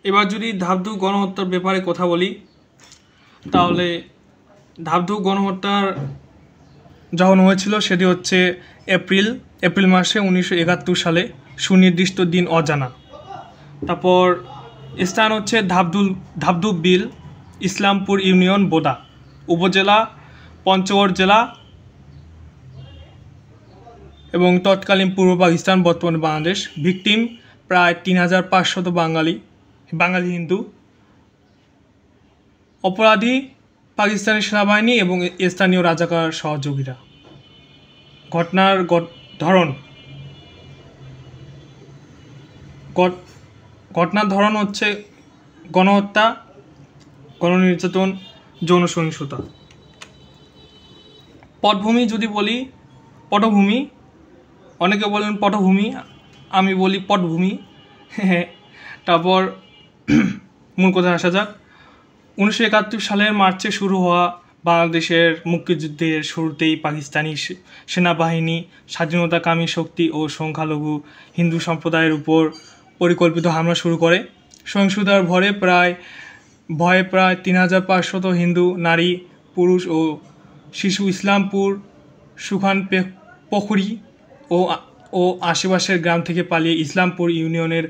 এবার যদি ধাপধূপ গণহত্যার ব্যাপারে কথা বলি, তাহলে ধাপধূপ গণহত্যার যখন হয়েছিল সেটি হচ্ছে এপ্রিল মাসে 1971 সালে, সুনির্দিষ্ট দিন অজানা। তারপর স্থান হচ্ছে ধাপধূপ বিল, ইসলামপুর ইউনিয়ন, বোদা উপজেলা, পঞ্চগড় জেলা এবং তৎকালীন পূর্ব পাকিস্তান, বর্তমানে বাংলাদেশ। ভিকটিম প্রায় 3500 বাঙালি হিন্দু। অপরাধী পাকিস্তানি সেনাবাহিনী এবং স্থানীয় রাজাকার সহযোগীরা। ঘটনার ধরন হচ্ছে গণহত্যা, গণনির্যাতন, যৌন সহিংসতা। পটভূমি যদি বলি, পটভূমি, অনেকে বলেন পটভূমি, আমি বলি পটভূমি। তারপর মূল কথা আসা যাক। 1971 সালের মার্চে শুরু হওয়া বাংলাদেশের মুক্তিযুদ্ধের শুরুতেই পাকিস্তানি সেনাবাহিনী স্বাধীনতাকামী শক্তি ও সংখ্যালঘু হিন্দু সম্প্রদায়ের উপর পরিকল্পিত হামলা শুরু করে। সহিংসতার ভয়ে প্রায় 3500 হিন্দু, নারী, পুরুষ ও শিশু ইসলামপুর, সুখানপুখুরি ও আশেপাশের গ্রাম থেকে পালিয়ে ইসলামপুর ইউনিয়নের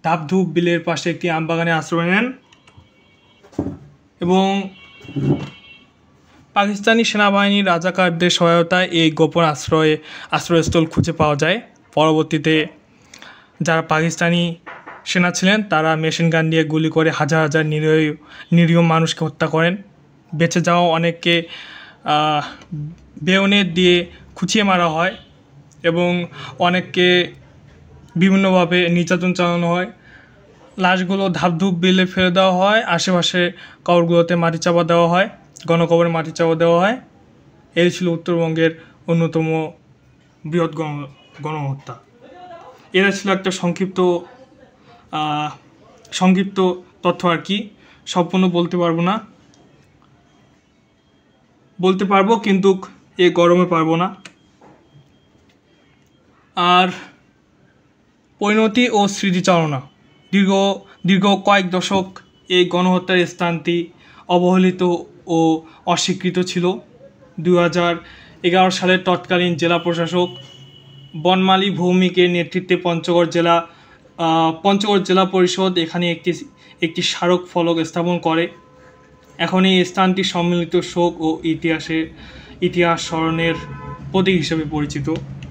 ধাপধূপ বিলের পাশে একটি আমবাগানে আশ্রয় নেন এবং পাকিস্তানি সেনাবাহিনীর রাজাকারদের সহায়তায় এই গোপন আশ্রয়স্থল খুঁজে পাওয়া যায়। পরবর্তীতে যারা পাকিস্তানি সেনা ছিলেন তারা মেশিন গান দিয়ে গুলি করে হাজার হাজার নিরীহ মানুষকে হত্যা করেন। বেঁচে যাওয়া অনেককে বেয়নেট দিয়ে খুঁচিয়ে মারা হয় এবং অনেককে বিভিন্নভাবে নির্যাতন চালানো হয়। লাশগুলো ধাপধূপ বিলে ফেলে দেওয়া হয়, আশেপাশে কবরগুলোতে মাটি চাপা দেওয়া হয়, গণকবরে মাটি চাপা দেওয়া হয়। এই ছিল উত্তরবঙ্গের অন্যতম বৃহৎ গণহত্যা। এরা ছিল একটা সংক্ষিপ্ত তথ্য আর কি। সম্পূর্ণ বলতে পারবো কিন্তু এ গরমে পারবো না। আর পরিণতি ও স্মৃতিচারণা। দীর্ঘ কয়েক দশক এই গণহত্যার স্থানটি অবহেলিত ও অস্বীকৃত ছিল। 2011 সালের তৎকালীন জেলা প্রশাসক বনমালী ভৌমিকের নেতৃত্বে পঞ্চগড় জেলা পরিষদ এখানে একটি স্মারক ফলক স্থাপন করে। এখন এই স্থানটি সম্মিলিত শোক ও ইতিহাস স্মরণের প্রতীক হিসেবে পরিচিত।